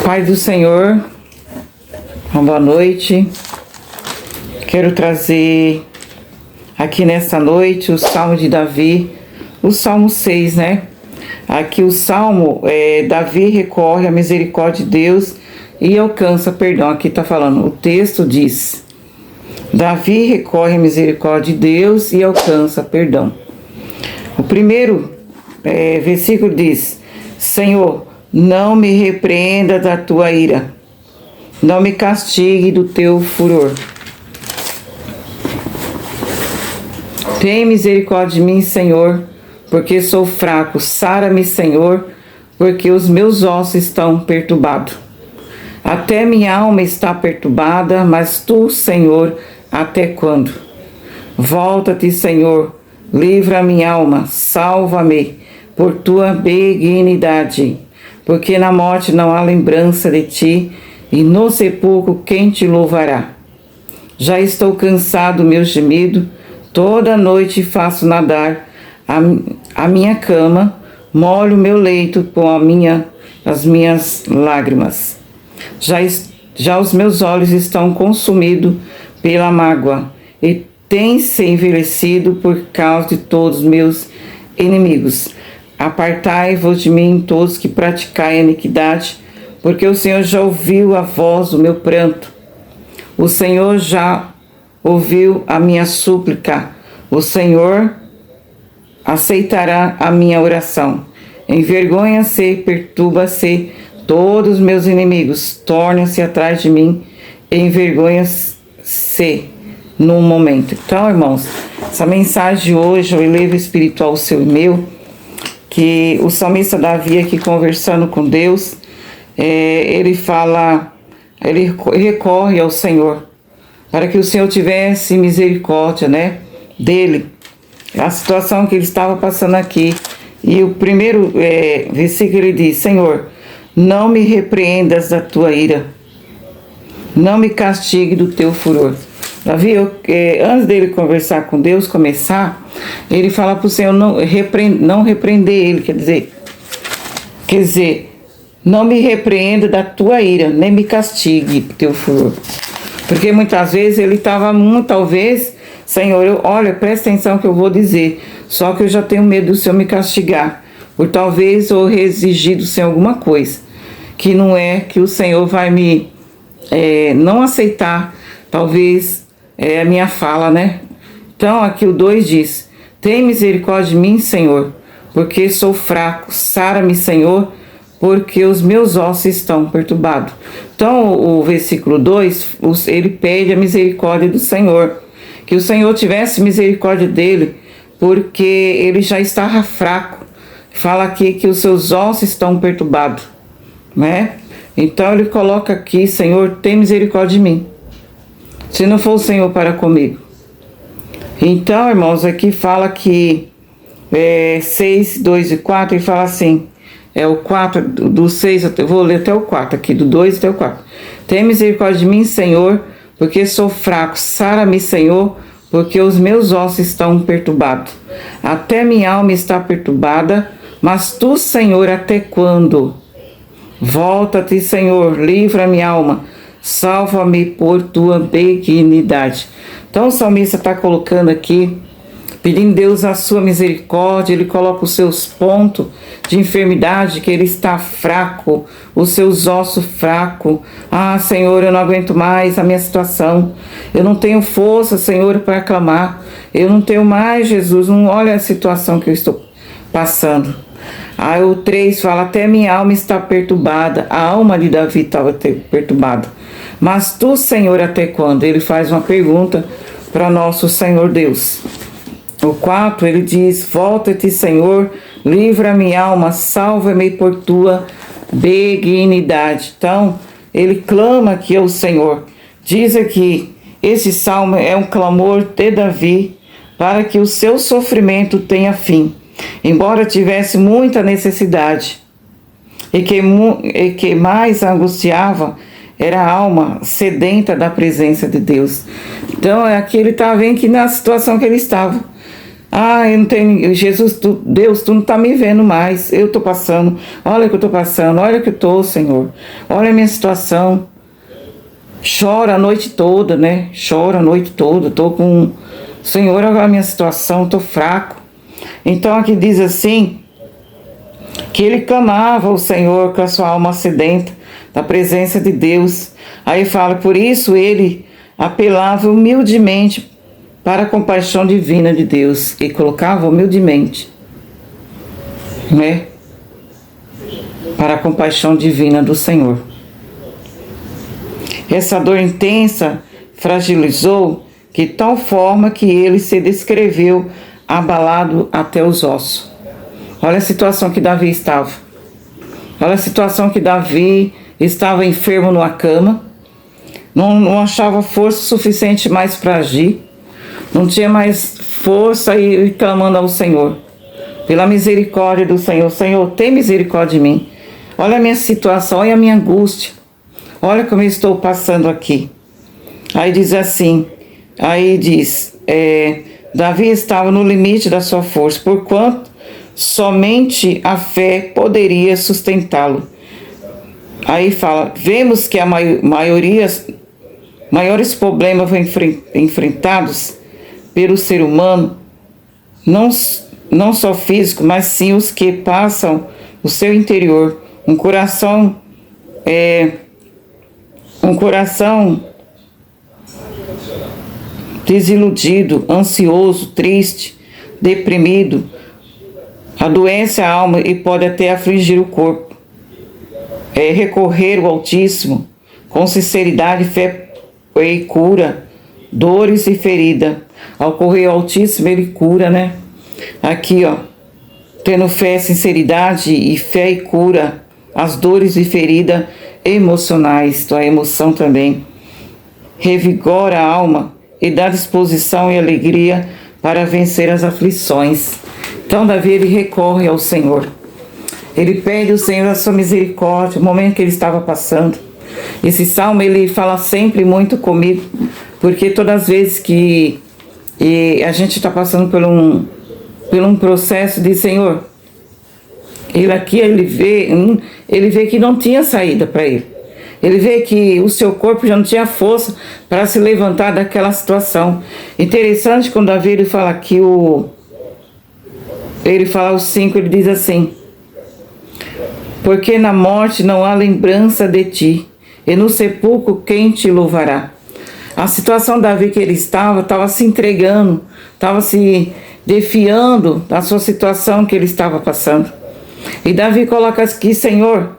Paz do Senhor, uma boa noite. Quero trazer aqui nesta noite o Salmo de Davi, o Salmo 6, né? Aqui o Salmo, Davi recorre à misericórdia de Deus e alcança perdão. Aqui está falando, o texto diz: Davi recorre à misericórdia de Deus e alcança perdão. O primeiro versículo diz: Senhor, não me repreenda da tua ira, não me castigue do teu furor. Tem misericórdia de mim, Senhor, porque sou fraco. Sara-me, Senhor, porque os meus ossos estão perturbados. Até minha alma está perturbada, mas tu, Senhor, até quando? Volta-te, Senhor, livra a minha alma, salva-me por tua benignidade, porque na morte não há lembrança de ti, e no sepulcro quem te louvará? Já estou cansado do meu gemido, toda noite faço nadar a minha cama, molho meu leito com as minhas lágrimas. Já os meus olhos estão consumidos pela mágoa, e têm-se envelhecido por causa de todos os meus inimigos. Apartai-vos de mim, todos que praticai a iniquidade, porque o Senhor já ouviu a voz do meu pranto. O Senhor já ouviu a minha súplica. O Senhor aceitará a minha oração. Envergonha-se, perturba-se todos os meus inimigos. Torna-se atrás de mim, envergonha-se num momento. Então, irmãos, essa mensagem de hoje, o elevo espiritual seu e meu, que o salmista Davi aqui conversando com Deus, ele recorre ao Senhor, para que o Senhor tivesse misericórdia, né, dele, a situação que ele estava passando aqui. E o primeiro versículo ele diz: Senhor, não me repreendas da tua ira, não me castigue do teu furor. Davi, antes dele conversar com Deus, ele fala para o Senhor não repreender ele, quer dizer, não me repreenda da tua ira, nem me castigue do teu furor. Porque muitas vezes ele estava talvez, Senhor, olha, presta atenção que eu vou dizer, só que eu já tenho medo do Senhor me castigar, por talvez eu exigir do Senhor alguma coisa, que não é que o Senhor vai me não aceitar, talvez a minha fala, né? Então aqui o 2 diz: tem misericórdia de mim, Senhor, porque sou fraco. Sara-me, Senhor, porque os meus ossos estão perturbados. Então o versículo 2, ele pede a misericórdia do Senhor, que o Senhor tivesse misericórdia dele, porque ele já estava fraco. Fala aqui que os seus ossos estão perturbados, né? Então ele coloca aqui: Senhor, tem misericórdia de mim, se não for o Senhor para comigo. Então, irmãos, aqui fala que 6, 2 e 4, ele fala assim, o 4, do 6, eu vou ler até o 4 aqui, do 2 até o 4. Tem misericórdia de mim, Senhor, porque sou fraco. Sara-me, Senhor, porque os meus ossos estão perturbados. Até minha alma está perturbada, mas tu, Senhor, até quando? Volta-te, Senhor, livra a minha alma, salva-me por tua benignidade. Então o salmista está colocando aqui, pedindo a Deus a sua misericórdia. Ele coloca os seus pontos de enfermidade, que ele está fraco, os seus ossos fracos. Ah, Senhor, eu não aguento mais a minha situação, eu não tenho força, Senhor, para clamar, eu não tenho mais, Jesus, não olha a situação que eu estou passando. Aí o 3 fala: até minha alma está perturbada. A alma de Davi estava perturbada. Mas tu, Senhor, até quando? Ele faz uma pergunta para nosso Senhor Deus. O 4, ele diz: volta-te, Senhor, livra minha alma, salva-me por tua benignidade. Então, ele clama aqui ao Senhor. Diz aqui, esse salmo é um clamor de Davi para que o seu sofrimento tenha fim. Embora tivesse muita necessidade, e que mais angustiava era a alma sedenta da presença de Deus. Então aqui ele estava vendo que na situação que ele estava, Ah, eu não tenho, Jesus, Deus, tu não está me vendo mais. Eu estou passando. Olha que eu estou passando. Olha que eu estou, Senhor. Olha a minha situação. Chora a noite toda, né? Chora a noite toda. Estou com... Senhor, olha a minha situação. Estou fraco. Então aqui diz assim, que ele clamava ao Senhor com a sua alma sedenta da presença de Deus. Aí fala, por isso ele apelava humildemente para a compaixão divina de Deus. E colocava humildemente, né? Para a compaixão divina do Senhor. Essa dor intensa fragilizou de tal forma que ele se descreveu abalado até os ossos. Olha a situação que Davi estava. Olha a situação que Davi estava enfermo numa cama. Não achava força suficiente mais para agir. Não tinha mais força e clamando ao Senhor. Pela misericórdia do Senhor. Senhor, tem misericórdia de mim. Olha a minha situação, olha a minha angústia. Olha como eu estou passando aqui. Aí diz assim, Davi estava no limite da sua força, porquanto somente a fé poderia sustentá-lo. Aí fala, vemos que a maiores problemas enfrentados pelo ser humano, não só físico, mas sim os que passam no seu interior. Um coração desiludido, ansioso, triste, deprimido, adoece a alma e pode até afligir o corpo. Recorrer ao Altíssimo com sinceridade, fé e cura, dores e ferida. Ao correr ao Altíssimo, ele cura, né? Aqui, ó, tendo fé, sinceridade e fé e cura as dores e ferida emocionais, então a emoção também. Revigora a alma e dá disposição e alegria para vencer as aflições. Então Davi, ele recorre ao Senhor. Ele pede ao Senhor a sua misericórdia, o momento que ele estava passando. Esse salmo, ele fala sempre muito comigo, porque todas as vezes que a gente está passando por um processo de Senhor, ele vê que não tinha saída para ele. Ele vê que o seu corpo já não tinha força para se levantar daquela situação. Interessante quando Davi ele fala aqui, ele fala os 5, ele diz assim, porque na morte não há lembrança de ti, e no sepulcro quem te louvará? A situação Davi que ele estava se entregando, estava se defiando da sua situação que ele estava passando. E Davi coloca aqui, Senhor,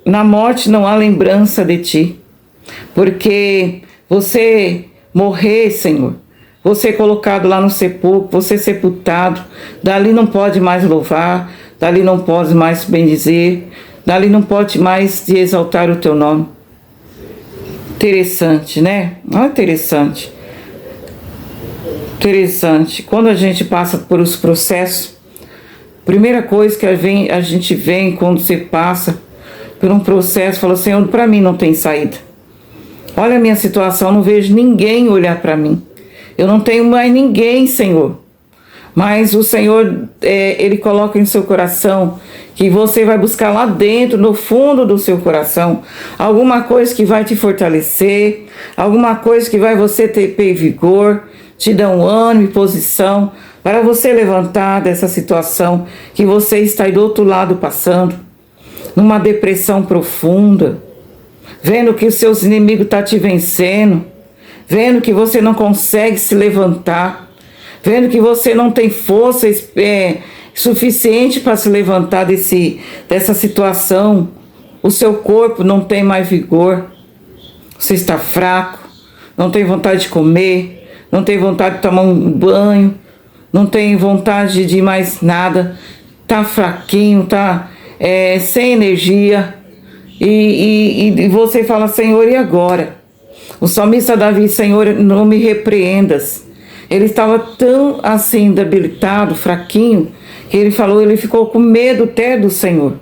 na morte não há lembrança de ti, porque você morrer, Senhor, você colocado lá no sepulcro, você sepultado, dali não pode mais louvar, dali não pode mais bendizer, dali não pode mais te exaltar o teu nome. Interessante, né? Olha, interessante. Interessante. Quando a gente passa por os processos, primeira coisa que a gente vê quando você passa por um processo, fala, Senhor, para mim não tem saída. Olha a minha situação, não vejo ninguém olhar para mim. Eu não tenho mais ninguém, Senhor. Mas o Senhor, Ele coloca em seu coração que você vai buscar lá dentro, no fundo do seu coração, alguma coisa que vai te fortalecer, alguma coisa que vai você ter vigor, te dar um ânimo e posição para você levantar dessa situação que você está aí do outro lado passando, numa depressão profunda, vendo que os seus inimigos estão te vencendo, vendo que você não consegue se levantar, vendo que você não tem força suficiente para se levantar dessa situação, o seu corpo não tem mais vigor, você está fraco, não tem vontade de comer, não tem vontade de tomar um banho, não tem vontade de mais nada, está fraquinho, está sem energia, e você fala, Senhor, e agora? O salmista Davi, Senhor, não me repreendas. Ele estava tão assim debilitado, fraquinho, que ele ficou com medo até do Senhor,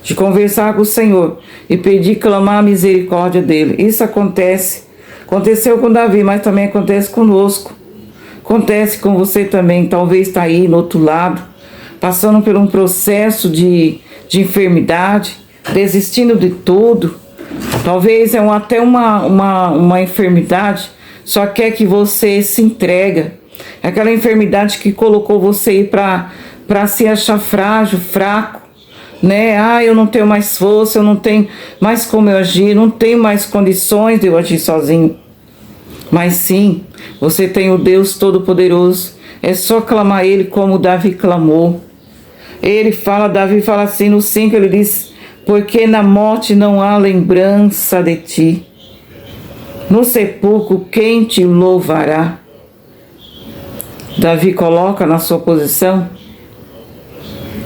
de conversar com o Senhor e pedir, clamar a misericórdia dele. Isso aconteceu com Davi, mas também acontece conosco Acontece com você também, talvez está aí no outro lado, passando por um processo de enfermidade, desistindo de tudo. Talvez é até uma enfermidade, só quer que você se entrega. É aquela enfermidade que colocou você aí para se achar frágil, fraco, né? Ah, eu não tenho mais força, eu não tenho mais como eu agir, não tenho mais condições de eu agir sozinho. Mas sim, você tem o Deus Todo-Poderoso. É só clamar a Ele como Davi clamou. Davi fala assim no 5, ele diz: porque na morte não há lembrança de ti. No sepulcro quem te louvará? Davi coloca na sua posição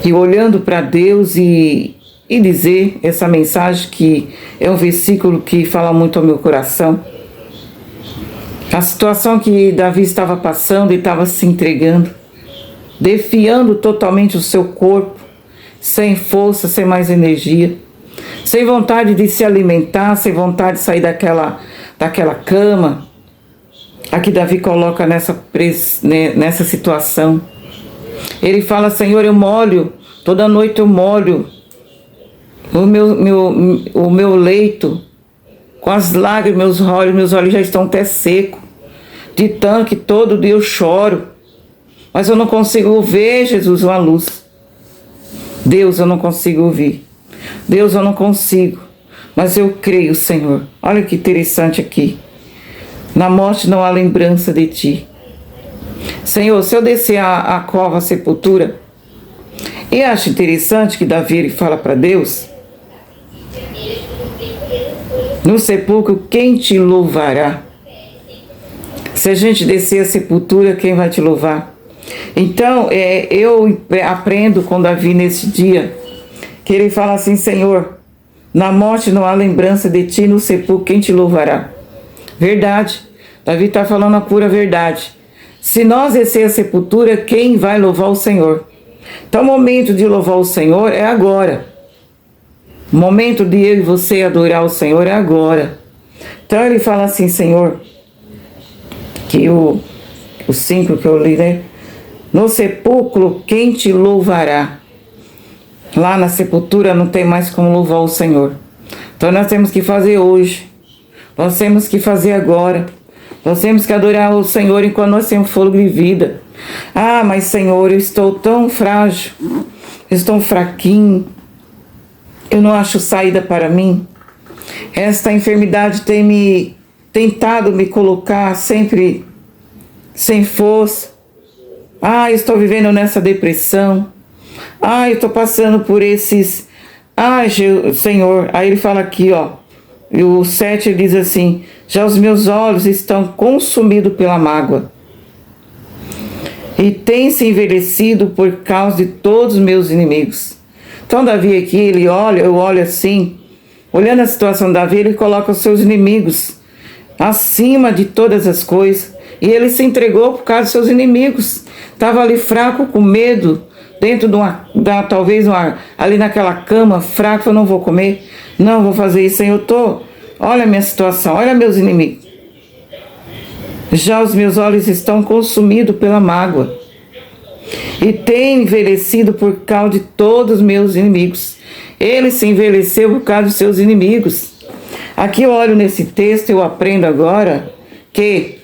e olhando para Deus e dizer essa mensagem que é um versículo que fala muito ao meu coração. A situação que Davi estava passando e estava se entregando, defiando totalmente o seu corpo, sem força, sem mais energia, sem vontade de se alimentar, sem vontade de sair daquela cama. Aqui Davi coloca nessa situação. Ele fala: Senhor, eu molho, toda noite eu molho o meu leito com as lágrimas, meus olhos já estão até secos. De tanto que todo dia eu choro, mas eu não consigo ver, Jesus, uma luz. Deus, eu não consigo ouvir. Deus, eu não consigo, mas eu creio, Senhor. Olha que interessante aqui. Na morte não há lembrança de ti. Senhor, se eu descer a cova, a sepultura, e acho interessante que Davi ele fala para Deus: no sepulcro quem te louvará? Se a gente descer a sepultura, quem vai te louvar? Então, eu aprendo com Davi nesse dia, que ele fala assim: Senhor, na morte não há lembrança de ti, no sepulcro quem te louvará? Verdade. Davi está falando a pura verdade. Se nós descer a sepultura, quem vai louvar o Senhor? Então, o momento de louvar o Senhor é agora. O momento de eu e você adorar o Senhor é agora. Então, ele fala assim: Senhor, que o 5 que eu li, né? No sepulcro, quem te louvará? Lá na sepultura não tem mais como louvar o Senhor. Então nós temos que fazer hoje. Nós temos que fazer agora. Nós temos que adorar o Senhor enquanto nós temos fôlego de vida. Ah, mas Senhor, eu estou tão frágil. Eu estou fraquinho. Eu não acho saída para mim. Esta enfermidade tem tentado me colocar sempre sem força. Ah, eu estou vivendo nessa depressão. Ah, eu estou passando por esses... Ah, Senhor. Aí ele fala aqui, ó. E o 7 diz assim: já os meus olhos estão consumidos pela mágoa. E tem se envelhecido por causa de todos os meus inimigos. Então Davi aqui, eu olho assim, olhando a situação de Davi, ele coloca os seus inimigos acima de todas as coisas. E ele se entregou por causa dos seus inimigos. Estava ali fraco, com medo, dentro de ali naquela cama, fraco: eu não vou comer, não vou fazer isso, Senhor. Olha a minha situação, olha meus inimigos. Já os meus olhos estão consumidos pela mágoa. E tem envelhecido por causa de todos os meus inimigos. Ele se envelheceu por causa dos seus inimigos. Aqui eu olho nesse texto, eu aprendo agora que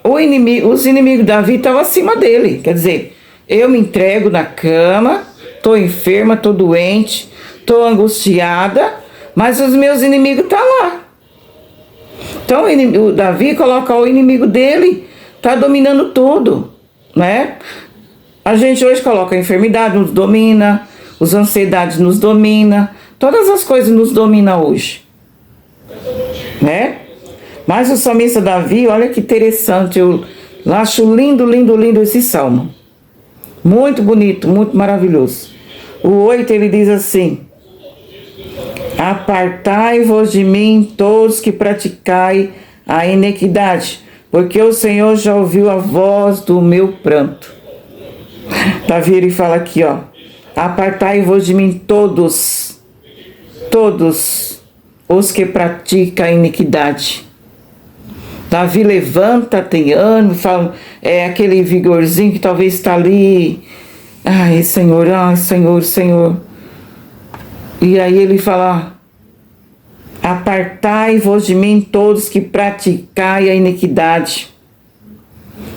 os inimigos de Davi estavam acima dele. Quer dizer, eu me entrego na cama, estou enferma, estou doente, estou angustiada, mas os meus inimigos estão lá. Então o Davi coloca o inimigo dele, está dominando tudo, né? A gente hoje coloca a enfermidade, nos domina, as ansiedades nos domina, todas as coisas nos dominam hoje, né? Mas o salmista Davi, olha que interessante, eu acho lindo, lindo, lindo esse salmo. Muito bonito, muito maravilhoso. O 8 ele diz assim: apartai-vos de mim todos que praticai a iniquidade, porque o Senhor já ouviu a voz do meu pranto. Davi ele fala aqui, ó: apartai-vos de mim todos os que praticam a iniquidade. Davi levanta, tem ânimo, fala, é aquele vigorzinho que talvez está ali. Ai, Senhor, Senhor. E aí ele fala: apartai-vos de mim todos que praticai a iniquidade.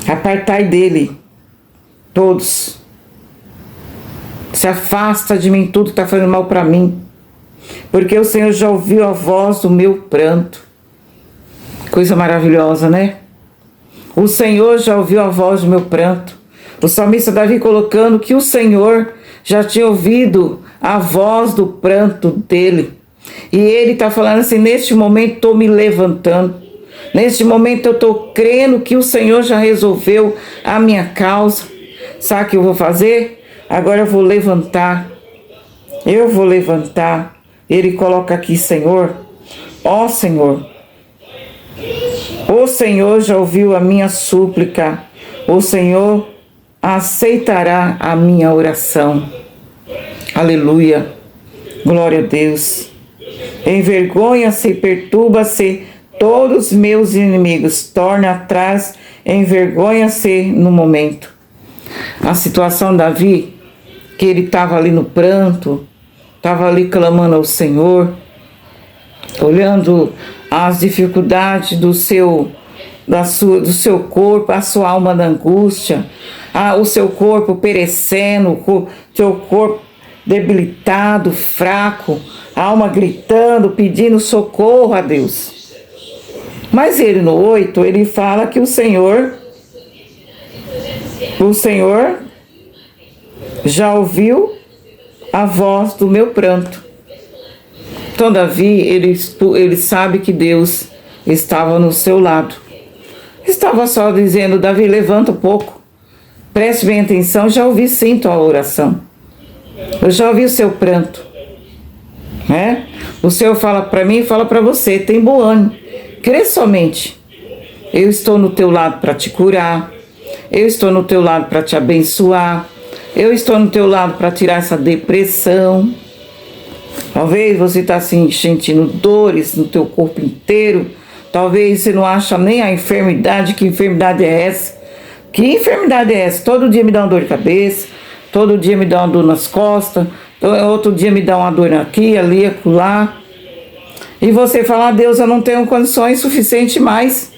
Apartai dele, todos. Se afasta de mim tudo que está fazendo mal para mim. Porque o Senhor já ouviu a voz do meu pranto. Coisa maravilhosa, né? O Senhor já ouviu a voz do meu pranto. O salmista Davi colocando que o Senhor já tinha ouvido a voz do pranto dele. E ele está falando assim: neste momento estou me levantando. Neste momento eu estou crendo que o Senhor já resolveu a minha causa. Sabe o que eu vou fazer? Agora eu vou levantar. Eu vou levantar. Ele coloca aqui: Senhor, ó Senhor, o Senhor já ouviu a minha súplica, o Senhor aceitará a minha oração. Aleluia, glória a Deus. Envergonha-se e perturba-se todos os meus inimigos, torna atrás, envergonha-se no momento. A situação de Davi, que ele estava ali no pranto, estava ali clamando ao Senhor, olhando as dificuldades do seu corpo, a sua alma na angústia, o seu corpo perecendo, o seu corpo debilitado, fraco, a alma gritando, pedindo socorro a Deus. Mas ele no 8, ele fala que o Senhor já ouviu a voz do meu pranto. Então Davi, ele sabe que Deus estava no seu lado. Estava só dizendo: Davi, levanta um pouco, preste bem atenção, já ouvi sim tua oração. Eu já ouvi o seu pranto. Né? O Senhor fala para mim e fala para você: tem bom ânimo, crê somente. Eu estou no teu lado para te curar. Eu estou no teu lado para te abençoar. Eu estou no teu lado para tirar essa depressão. Talvez você está sentindo dores no teu corpo inteiro. Talvez você não acha nem a enfermidade. Que enfermidade é essa? Que enfermidade é essa? Todo dia me dá uma dor de cabeça. Todo dia me dá uma dor nas costas. Outro dia me dá uma dor aqui, ali, acolá. E você fala: Deus, eu não tenho condições suficientes mais.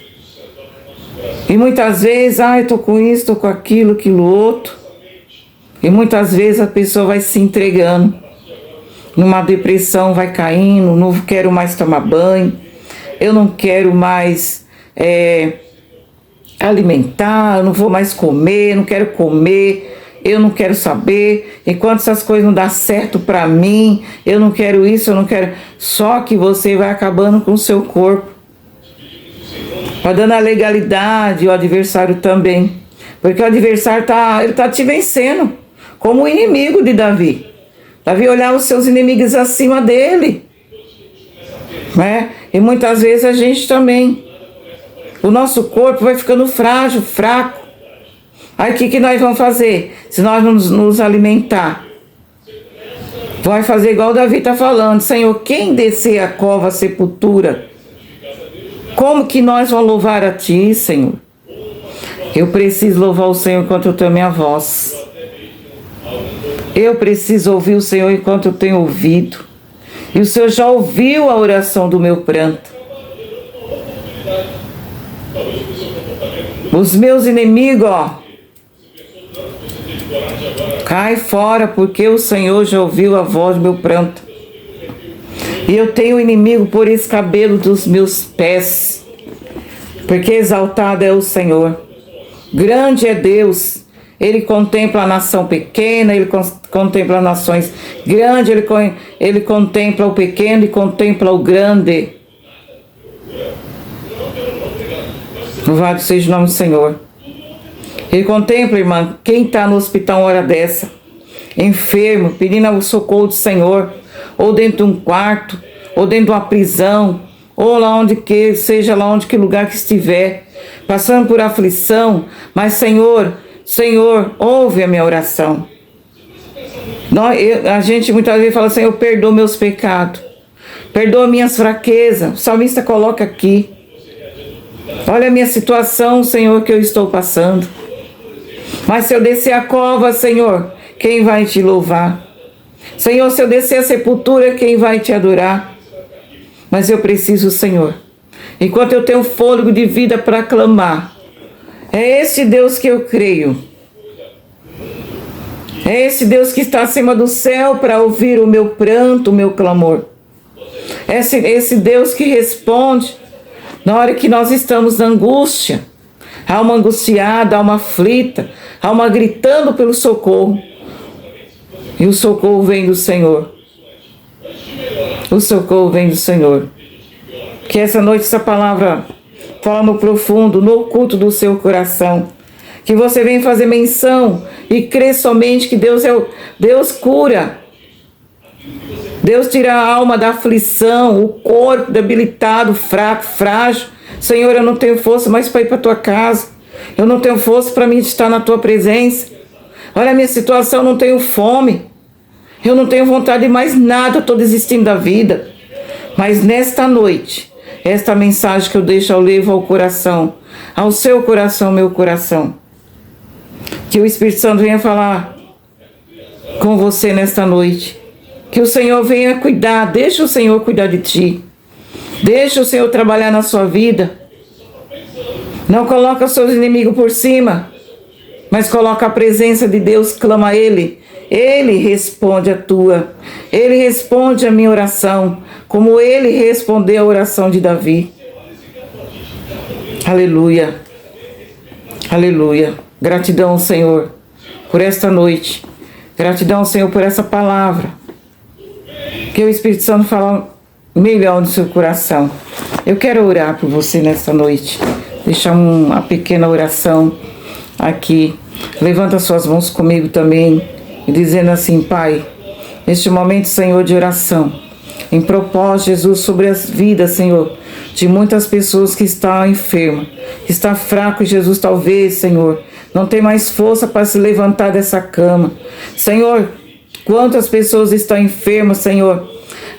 E muitas vezes, eu estou com isso, estou com aquilo outro. E muitas vezes a pessoa vai se entregando. Numa depressão, vai caindo, não quero mais tomar banho. Eu não quero mais alimentar, eu não vou mais comer, não quero comer. Eu não quero saber, enquanto essas coisas não dão certo para mim, eu não quero isso, eu não quero. Só que você vai acabando com o seu corpo. Vai dando a legalidade, o adversário também. Porque o adversário está te vencendo, como o inimigo de Davi. Davi olhava os seus inimigos acima dele. Né? E muitas vezes a gente também. O nosso corpo vai ficando frágil, fraco. Aí o que nós vamos fazer? Se nós não nos alimentar, vai fazer igual o Davi está falando: Senhor, quem descer a cova, a sepultura? Como que nós vamos louvar a Ti, Senhor? Eu preciso louvar o Senhor enquanto eu tenho a minha voz. Eu preciso ouvir o Senhor enquanto eu tenho ouvido. E o Senhor já ouviu a oração do meu pranto. Os meus inimigos, cai fora, porque o Senhor já ouviu a voz do meu pranto. E eu tenho inimigo por esse cabelo dos meus pés, porque exaltado é o Senhor. Grande é Deus. Ele contempla a nação pequena, Ele contempla as nações grandes, Ele contempla o pequeno e contempla o grande. Louvado seja o nome do Senhor. Ele contempla, irmã, quem está no hospital uma hora dessa, enfermo, pedindo o socorro do Senhor, ou dentro de um quarto, ou dentro de uma prisão, ou lá onde que, seja lá onde que lugar que estiver, passando por aflição, mas Senhor, ouve a minha oração. A gente muitas vezes fala: Senhor, perdoa meus pecados, perdoa minhas fraquezas. O salmista coloca aqui. Olha a minha situação, Senhor, que eu estou passando. Mas se eu descer a cova, Senhor, quem vai te louvar? Senhor, se eu descer a sepultura, quem vai te adorar? Mas eu preciso, Senhor, enquanto eu tenho fôlego de vida para clamar, é esse Deus que eu creio. É esse Deus que está acima do céu para ouvir o meu pranto, o meu clamor. Esse Deus que responde na hora que nós estamos na angústia. Alma angustiada, alma aflita, alma gritando pelo socorro. E o socorro vem do Senhor. O socorro vem do Senhor. Que essa noite essa palavra fala no profundo, no oculto do seu coração. Que você venha fazer menção e crer somente que Deus cura. Deus tira a alma da aflição, o corpo debilitado, fraco, frágil. Senhor, eu não tenho força mais para ir para a tua casa. Eu não tenho força para mim estar na tua presença. Olha a minha situação, eu não tenho fome. Eu não tenho vontade de mais nada, eu estou desistindo da vida. Mas nesta noite, esta mensagem que eu deixo, eu levo ao coração, ao seu coração, meu coração. Que o Espírito Santo venha falar com você nesta noite. Que o Senhor venha cuidar, deixa o Senhor cuidar de ti. Deixa o Senhor trabalhar na sua vida. Não coloca os seus inimigos por cima, mas coloca a presença de Deus, clama a Ele. Ele responde a tua. Ele responde a minha oração, como Ele respondeu a oração de Davi. Aleluia. Aleluia. Gratidão, Senhor, por esta noite. Gratidão, Senhor, por essa palavra. Que o Espírito Santo fala melhor no seu coração. Eu quero orar por você nesta noite. Deixar uma pequena oração aqui. Levanta suas mãos comigo também. E dizendo assim: Pai, neste momento, Senhor, de oração, em propósito, Jesus, sobre as vidas, Senhor, de muitas pessoas que estão enfermas, que está fraco, Jesus, talvez, Senhor, não tem mais força para se levantar dessa cama. Senhor, quantas pessoas estão enfermas, Senhor,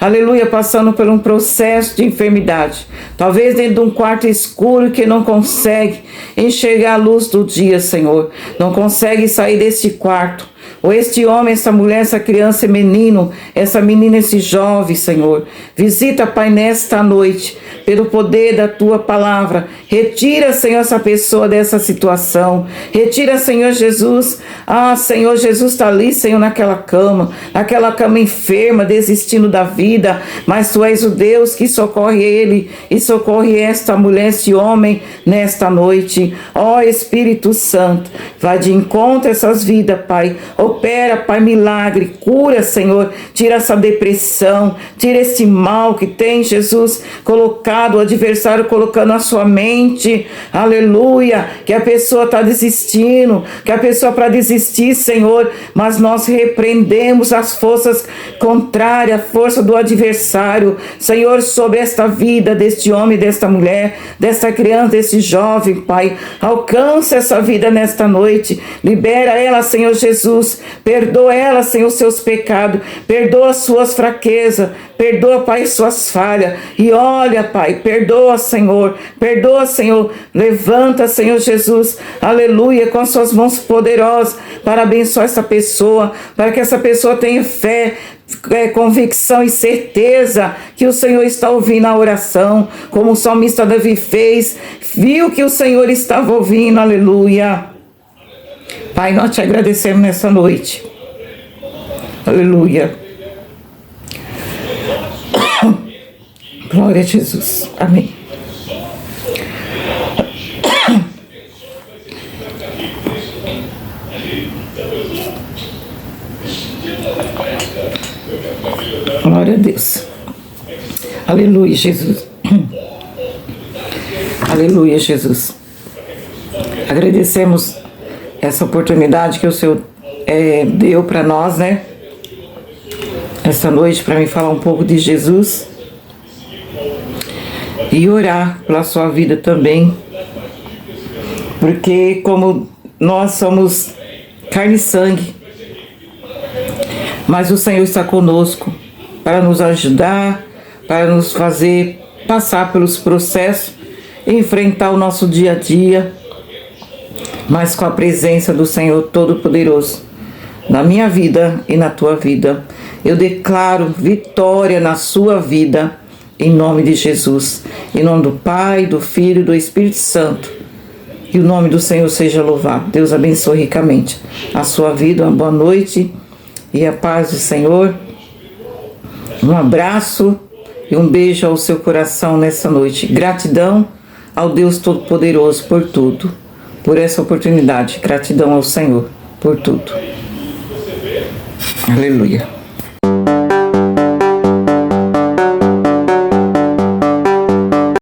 aleluia, passando por um processo de enfermidade, talvez dentro de um quarto escuro que não consegue enxergar a luz do dia, Senhor, não consegue sair deste quarto. Ou este homem, essa mulher, essa criança, esse menino, essa menina, esse jovem, Senhor. Visita, Pai, nesta noite, pelo poder da Tua palavra. Retira, Senhor, essa pessoa dessa situação. Retira, Senhor Jesus. Ah, Senhor Jesus está ali, Senhor, naquela cama enferma, desistindo da vida. Mas Tu és o Deus que socorre ele e socorre esta mulher, este homem, nesta noite. Ó Espírito Santo, vai de encontro a essas vidas, Pai. Opera, Pai, milagre, cura, Senhor, tira essa depressão, tira esse mal que tem, Jesus, colocado, o adversário colocando na sua mente, aleluia, que a pessoa está desistindo, que a pessoa para desistir, Senhor, mas nós repreendemos as forças contrárias, a força do adversário, Senhor, sobre esta vida deste homem, desta mulher, desta criança, desse jovem, Pai, alcança essa vida nesta noite, libera ela, Senhor Jesus, perdoa ela, Senhor, os seus pecados, perdoa as suas fraquezas, perdoa, Pai, suas falhas, e olha, Pai, perdoa, Senhor, levanta, Senhor Jesus, aleluia, com as suas mãos poderosas, para abençoar essa pessoa, para que essa pessoa tenha fé, convicção e certeza que o Senhor está ouvindo a oração, como o salmista Davi fez, viu que o Senhor estava ouvindo, aleluia. Pai, nós te agradecemos nessa noite. Aleluia. Glória a Jesus. Amém. Glória a Deus. Aleluia, Jesus. Aleluia, Jesus. Agradecemos essa oportunidade que o Senhor deu para nós, né? Essa noite, para me falar um pouco de Jesus. E orar pela sua vida também. Porque como nós somos carne e sangue, mas o Senhor está conosco para nos ajudar, para nos fazer passar pelos processos enfrentar o nosso dia a dia, mas com a presença do Senhor Todo-Poderoso na minha vida e na tua vida. Eu declaro vitória na sua vida, em nome de Jesus. Em nome do Pai, do Filho e do Espírito Santo. Que o nome do Senhor seja louvado. Deus abençoe ricamente a sua vida. Uma boa noite e a paz do Senhor. Um abraço e um beijo ao seu coração nessa noite. Gratidão ao Deus Todo-Poderoso por tudo, por essa oportunidade. Gratidão ao Senhor por tudo. Aleluia.